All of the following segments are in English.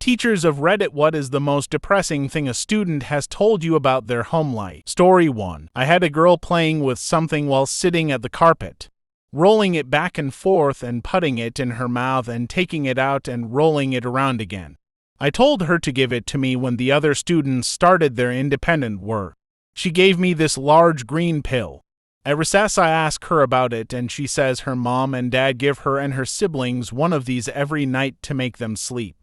Teachers of Reddit, what is the most depressing thing a student has told you about their home life? Story 1. I had a girl playing with something while sitting at the carpet, rolling it back and forth and putting it in her mouth and taking it out and rolling it around again. I told her to give it to me when the other students started their independent work. She gave me this large green pill. At recess I ask her about it and she says her mom and dad give her and her siblings one of these every night to make them sleep.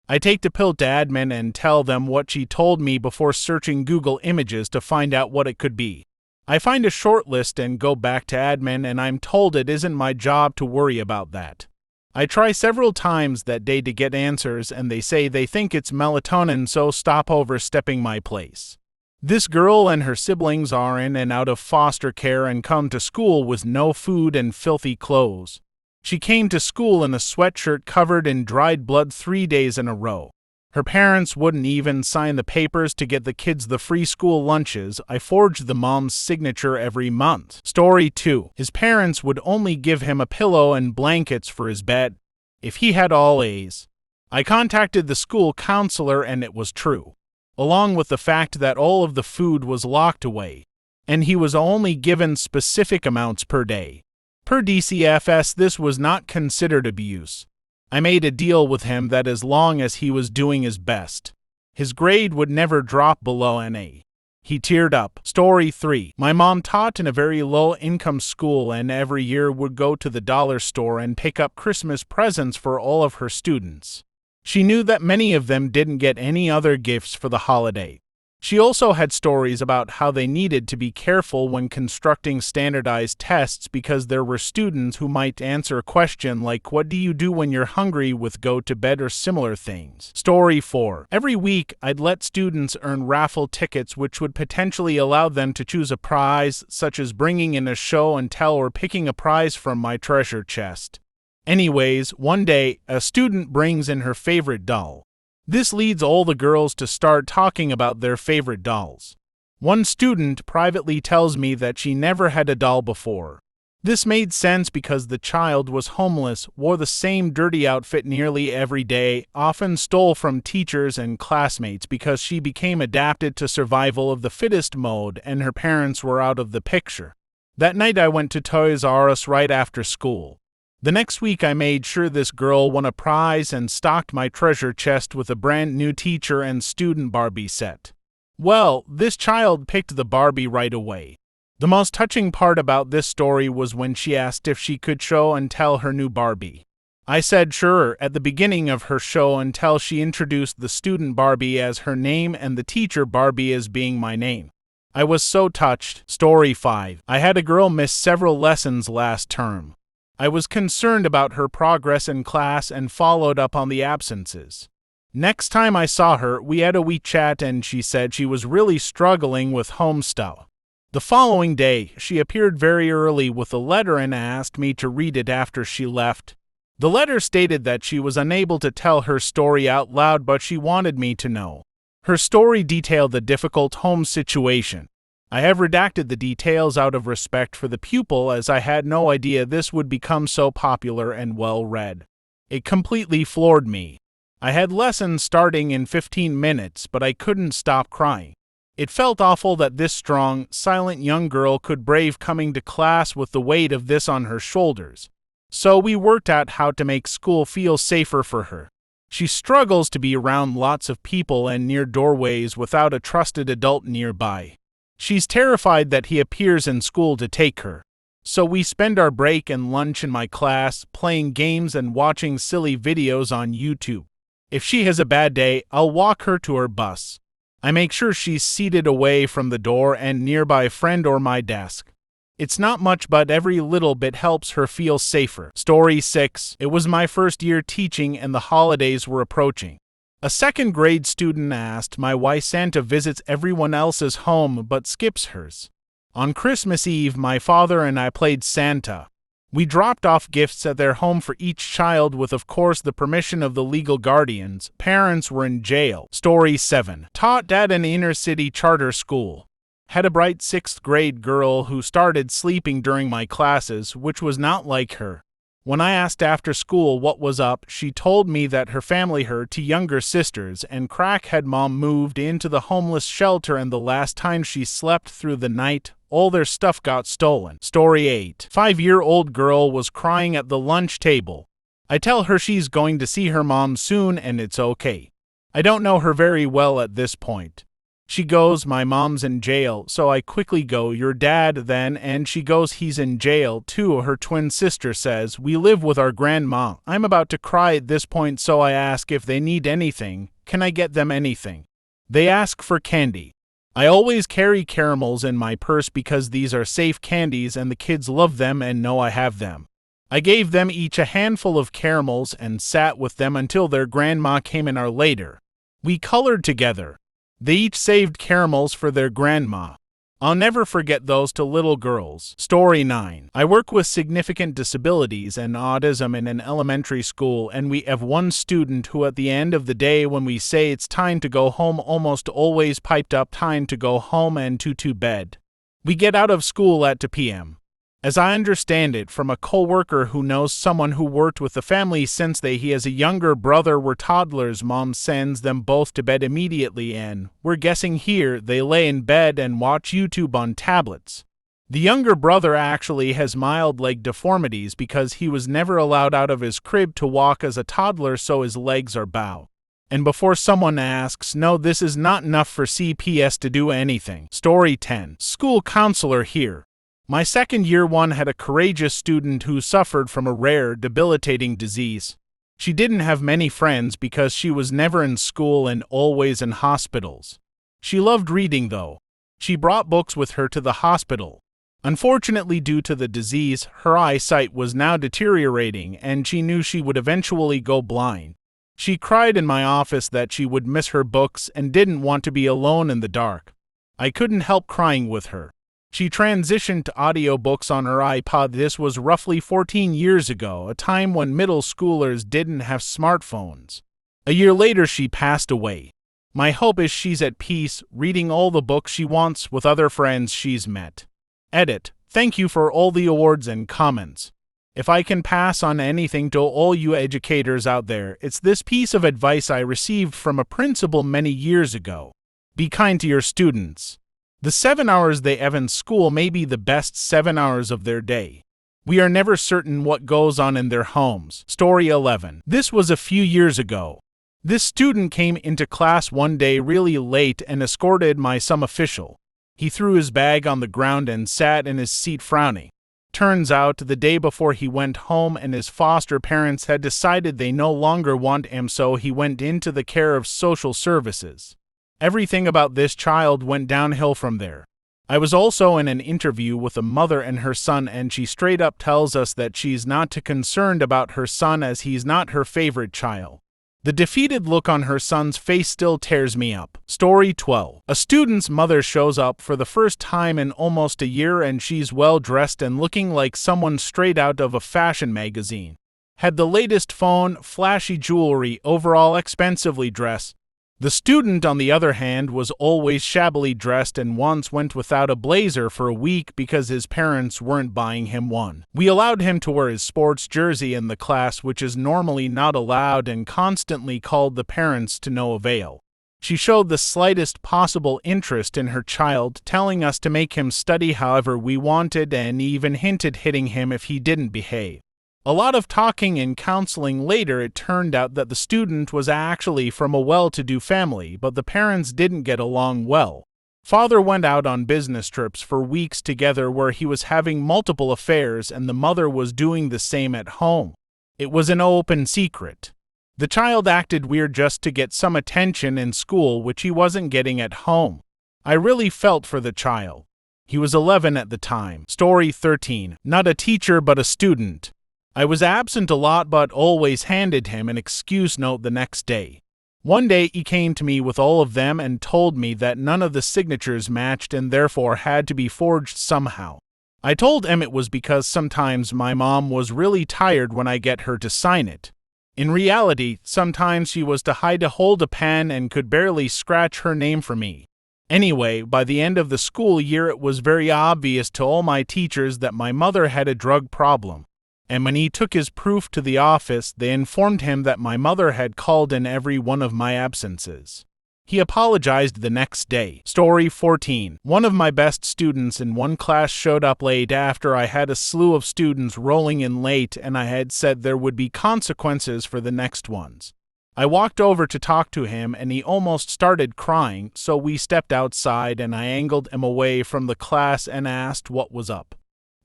I take the pill to admin and tell them what she told me before searching Google Images to find out what it could be. I find a short list and go back to admin and I'm told it isn't my job to worry about that. I try several times that day to get answers and they say they think it's melatonin, so stop overstepping my place. This girl and her siblings are in and out of foster care and come to school with no food and filthy clothes. She came to school in a sweatshirt covered in dried blood 3 days in a row. Her parents wouldn't even sign the papers to get the kids the free school lunches. I forged the mom's signature every month. Story 2. His parents would only give him a pillow and blankets for his bed if he had all A's. I contacted the school counselor and it was true, along with the fact that all of the food was locked away, and he was only given specific amounts per day. Per DCFS, this was not considered abuse. I made a deal with him that as long as he was doing his best, his grade would never drop below an A. He teared up. Story 3. My mom taught in a very low-income school and every year would go to the dollar store and pick up Christmas presents for all of her students. She knew that many of them didn't get any other gifts for the holiday. She also had stories about how they needed to be careful when constructing standardized tests because there were students who might answer a question like, "What do you do when you're hungry?" with "go to bed" or similar things. Story 4. Every week, I'd let students earn raffle tickets which would potentially allow them to choose a prize, such as bringing in a show and tell or picking a prize from my treasure chest. Anyways, one day, a student brings in her favorite doll. This leads all the girls to start talking about their favorite dolls. One student privately tells me that she never had a doll before. This made sense because the child was homeless, wore the same dirty outfit nearly every day, often stole from teachers and classmates because she became adapted to survival of the fittest mode and her parents were out of the picture. That night I went to Toys R Us right after school. The next week I made sure this girl won a prize and stocked my treasure chest with a brand new teacher and student Barbie set. Well, this child picked the Barbie right away. The most touching part about this story was when she asked if she could show and tell her new Barbie. I said sure at the beginning of her show until she introduced the student Barbie as her name and the teacher Barbie as being my name. I was so touched. Story 5. I had a girl miss several lessons last term. I was concerned about her progress in class and followed up on the absences. Next time I saw her, we had a wee chat and she said she was really struggling with home stuff. The following day, she appeared very early with a letter and asked me to read it after she left. The letter stated that she was unable to tell her story out loud, but she wanted me to know. Her story detailed the difficult home situation. I have redacted the details out of respect for the pupil as I had no idea this would become so popular and well read. It completely floored me. I had lessons starting in 15 minutes, but I couldn't stop crying. It felt awful that this strong, silent young girl could brave coming to class with the weight of this on her shoulders. So we worked out how to make school feel safer for her. She struggles to be around lots of people and near doorways without a trusted adult nearby. She's terrified that he appears in school to take her. So we spend our break and lunch in my class, playing games and watching silly videos on YouTube. If she has a bad day, I'll walk her to her bus. I make sure she's seated away from the door and nearby a friend or my desk. It's not much, but every little bit helps her feel safer. Story 6. It was my first year teaching and the holidays were approaching. A second-grade student asked why Santa visits everyone else's home but skips hers. On Christmas Eve, my father and I played Santa. We dropped off gifts at their home for each child with, of course, the permission of the legal guardians. Parents were in jail. Story 7. Taught at an inner-city charter school. Had a bright 6th-grade girl who started sleeping during my classes, which was not like her. When I asked after school what was up, she told me that her family, her two younger sisters and crackhead mom, moved into the homeless shelter, and the last time she slept through the night, all their stuff got stolen. Story 8. 5-year-old girl was crying at the lunch table. I tell her she's going to see her mom soon and it's okay. I don't know her very well at this point. She goes, "My mom's in jail," so I quickly go, "Your dad then?" And she goes, "He's in jail too." Her twin sister says, "We live with our grandma." I'm about to cry at this point, so I ask if they need anything. Can I get them anything? They ask for candy. I always carry caramels in my purse because these are safe candies and the kids love them and know I have them. I gave them each a handful of caramels and sat with them until their grandma came an hour later. We colored together. They each saved caramels for their grandma. I'll never forget those two little girls. Story 9. I work with significant disabilities and autism in an elementary school, and we have one student who at the end of the day when we say it's time to go home almost always piped up time to go home and to bed. We get out of school at 2 p.m. As I understand it from a co-worker who knows someone who worked with the family since he has a younger brother where toddlers, mom sends them both to bed immediately and, we're guessing here, they lay in bed and watch YouTube on tablets. The younger brother actually has mild leg deformities because he was never allowed out of his crib to walk as a toddler, so his legs are bowed. And before someone asks, no, this is not enough for CPS to do anything. Story 10. School counselor here. My second year one had a courageous student who suffered from a rare, debilitating disease. She didn't have many friends because she was never in school and always in hospitals. She loved reading though. She brought books with her to the hospital. Unfortunately, due to the disease, her eyesight was now deteriorating and she knew she would eventually go blind. She cried in my office that she would miss her books and didn't want to be alone in the dark. I couldn't help crying with her. She transitioned to audiobooks on her iPod. This was roughly 14 years ago, a time when middle schoolers didn't have smartphones. A year later, she passed away. My hope is she's at peace, reading all the books she wants with other friends she's met. Edit. Thank you for all the awards and comments. If I can pass on anything to all you educators out there, it's this piece of advice I received from a principal many years ago. Be kind to your students. The 7 hours they have in school may be the best 7 hours of their day. We are never certain what goes on in their homes. Story 11. This was a few years ago. This student came into class one day really late and escorted some official. He threw his bag on the ground and sat in his seat frowning. Turns out the day before he went home and his foster parents had decided they no longer want him, so he went into the care of social services. Everything about this child went downhill from there. I was also in an interview with a mother and her son, and she straight up tells us that she's not too concerned about her son as he's not her favorite child. The defeated look on her son's face still tears me up. Story 12. A student's mother shows up for the first time in almost a year, and she's well dressed and looking like someone straight out of a fashion magazine. Had the latest phone, flashy jewelry, overall expensively dressed. The student, on the other hand, was always shabbily dressed and once went without a blazer for a week because his parents weren't buying him one. We allowed him to wear his sports jersey in the class, which is normally not allowed, and constantly called the parents to no avail. She showed the slightest possible interest in her child, telling us to make him study however we wanted and even hinted hitting him if he didn't behave. A lot of talking and counseling later, it turned out that the student was actually from a well-to-do family, but the parents didn't get along well. Father went out on business trips for weeks together where he was having multiple affairs, and the mother was doing the same at home. It was an open secret. The child acted weird just to get some attention in school, which he wasn't getting at home. I really felt for the child. He was 11 at the time. Story 13. Not a teacher but a student. I was absent a lot but always handed him an excuse note the next day. One day he came to me with all of them and told me that none of the signatures matched and therefore had to be forged somehow. I told him it was because sometimes my mom was really tired when I get her to sign it. In reality, sometimes she was to hold a pen and could barely scratch her name for me. Anyway, by the end of the school year it was very obvious to all my teachers that my mother had a drug problem. And when he took his proof to the office, they informed him that my mother had called in every one of my absences. He apologized the next day. Story 14. One of my best students in one class showed up late after I had a slew of students rolling in late and I had said there would be consequences for the next ones. I walked over to talk to him and he almost started crying, so we stepped outside and I angled him away from the class and asked what was up.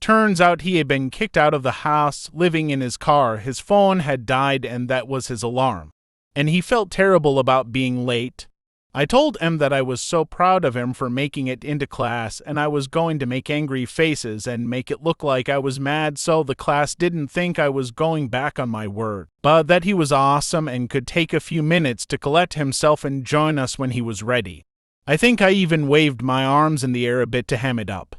Turns out he had been kicked out of the house, living in his car, his phone had died and that was his alarm. And he felt terrible about being late. I told him that I was so proud of him for making it into class and I was going to make angry faces and make it look like I was mad so the class didn't think I was going back on my word, but that he was awesome and could take a few minutes to collect himself and join us when he was ready. I think I even waved my arms in the air a bit to ham it up.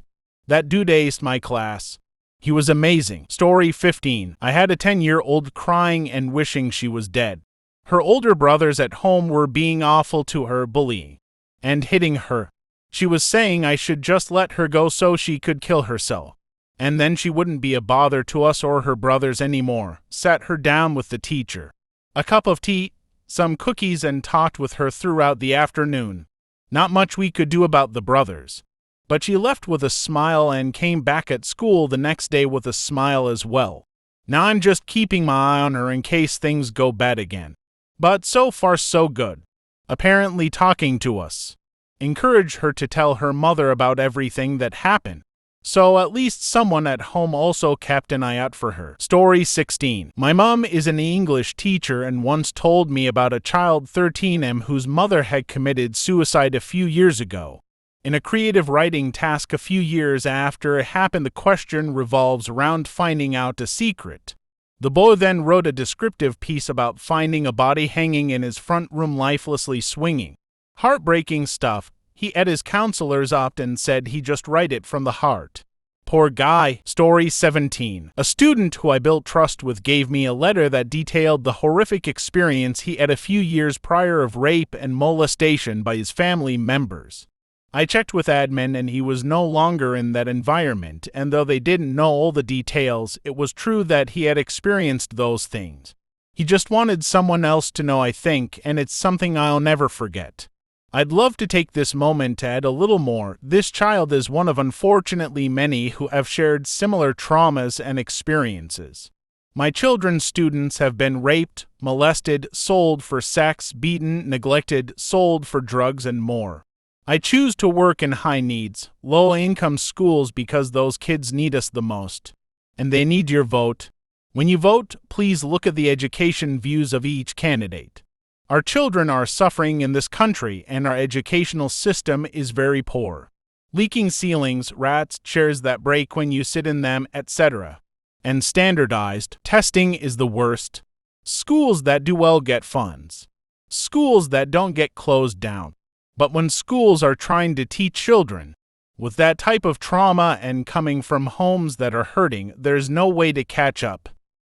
That dude aced my class. He was amazing. Story 15. I had a 10-year-old crying and wishing she was dead. Her older brothers at home were being awful to her, bullying and hitting her. She was saying I should just let her go so she could kill herself. And then she wouldn't be a bother to us or her brothers anymore. Sat her down with the teacher. A cup of tea, some cookies, and talked with her throughout the afternoon. Not much we could do about the brothers. But she left with a smile and came back at school the next day with a smile as well. Now I'm just keeping my eye on her in case things go bad again. But so far so good. Apparently talking to us. Encourage her to tell her mother about everything that happened. So at least someone at home also kept an eye out for her. Story 16. My mom is an English teacher and once told me about a child 13M whose mother had committed suicide a few years ago. In a creative writing task a few years after it happened, the question revolves around finding out a secret. The boy then wrote a descriptive piece about finding a body hanging in his front room lifelessly swinging. Heartbreaking stuff. He and his counselors often said he just write it from the heart. Poor guy. Story 17. A student who I built trust with gave me a letter that detailed the horrific experience he had a few years prior of rape and molestation by his family members. I checked with admin and he was no longer in that environment, and though they didn't know all the details, it was true that he had experienced those things. He just wanted someone else to know, I think, and it's something I'll never forget. I'd love to take this moment to add a little more. This child is one of unfortunately many who have shared similar traumas and experiences. My children's students have been raped, molested, sold for sex, beaten, neglected, sold for drugs, and more. I choose to work in high-needs, low-income schools because those kids need us the most. And they need your vote. When you vote, please look at the education views of each candidate. Our children are suffering in this country and our educational system is very poor. Leaking ceilings, rats, chairs that break when you sit in them, etc. And standardized testing is the worst. Schools that do well get funds. Schools that don't get closed down. But when schools are trying to teach children, with that type of trauma and coming from homes that are hurting, there's no way to catch up.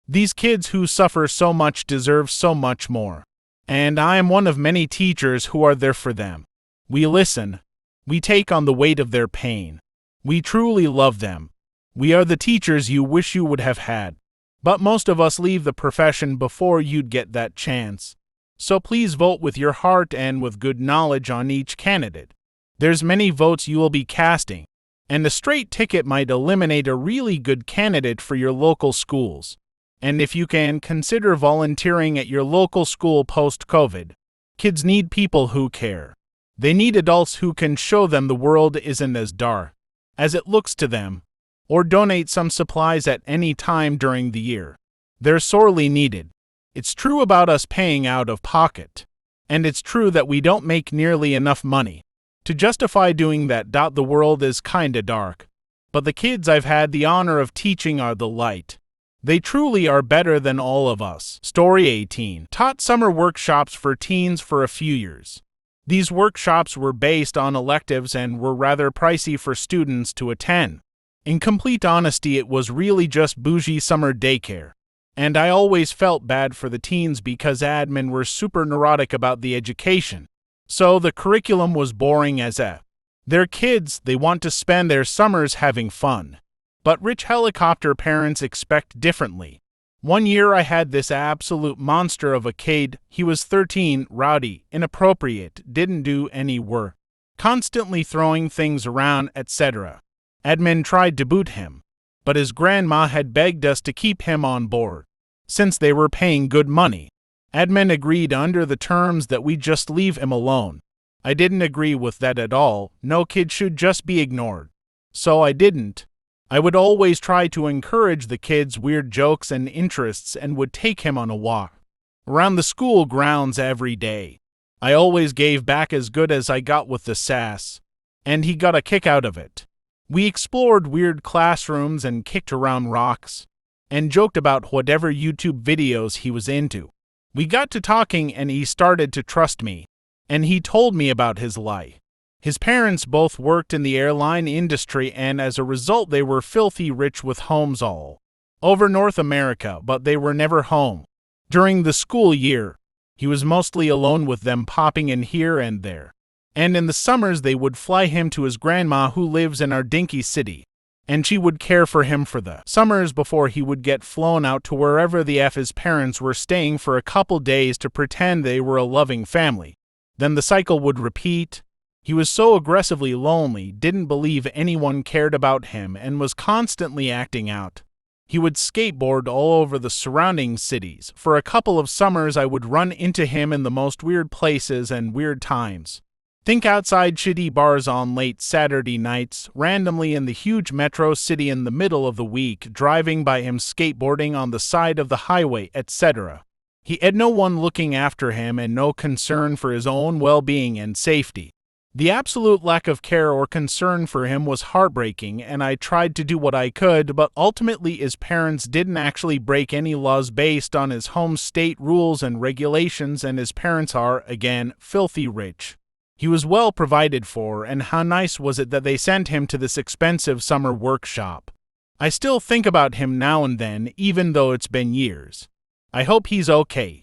These kids who suffer so much deserve so much more. And I am one of many teachers who are there for them. We listen. We take on the weight of their pain. We truly love them. We are the teachers you wish you would have had. But most of us leave the profession before you'd get that chance. So please vote with your heart and with good knowledge on each candidate. There's many votes you will be casting, and a straight ticket might eliminate a really good candidate for your local schools. And if you can, consider volunteering at your local school post-COVID. Kids need people who care. They need adults who can show them the world isn't as dark as it looks to them, or donate some supplies at any time during the year. They're sorely needed. It's true about us paying out of pocket. And it's true that we don't make nearly enough money to justify doing that. The world is kinda dark. But the kids I've had the honor of teaching are the light. They truly are better than all of us. Story 18. Taught summer workshops for teens for a few years. These workshops were based on electives and were rather pricey for students to attend. In complete honesty, it was really just bougie summer daycare. And I always felt bad for the teens because admin were super neurotic about the education. So the curriculum was boring as F. They're kids, they want to spend their summers having fun. But rich helicopter parents expect differently. One year I had this absolute monster of a kid. He was 13, rowdy, inappropriate, didn't do any work, constantly throwing things around, etc. Admin tried to boot him, but his grandma had begged us to keep him on board, since they were paying good money. Admin agreed under the terms that we just leave him alone. I didn't agree with that at all. No kid should just be ignored. So I didn't. I would always try to encourage the kid's weird jokes and interests and would take him on a walk around the school grounds every day. I always gave back as good as I got with the sass, and he got a kick out of it. We explored weird classrooms and kicked around rocks, and joked about whatever YouTube videos he was into. We got to talking and he started to trust me, and he told me about his life. His parents both worked in the airline industry, and as a result they were filthy rich with homes all over North America, but they were never home. During the school year, he was mostly alone with them, popping in here and there. And in the summers they would fly him to his grandma who lives in our dinky city, and she would care for him for the summers before he would get flown out to wherever the F his parents were staying for a couple days to pretend they were a loving family. Then the cycle would repeat. He was so aggressively lonely, didn't believe anyone cared about him, and was constantly acting out. He would skateboard all over the surrounding cities. For a couple of summers I would run into him in the most weird places and weird times. Think outside shitty bars on late Saturday nights, randomly in the huge metro city in the middle of the week, driving by him skateboarding on the side of the highway, etc. He had no one looking after him and no concern for his own well-being and safety. The absolute lack of care or concern for him was heartbreaking, and I tried to do what I could, but ultimately his parents didn't actually break any laws based on his home state rules and regulations, and his parents are, again, filthy rich. He was well provided for, and how nice was it that they sent him to this expensive summer workshop. I still think about him now and then, even though it's been years. I hope he's okay.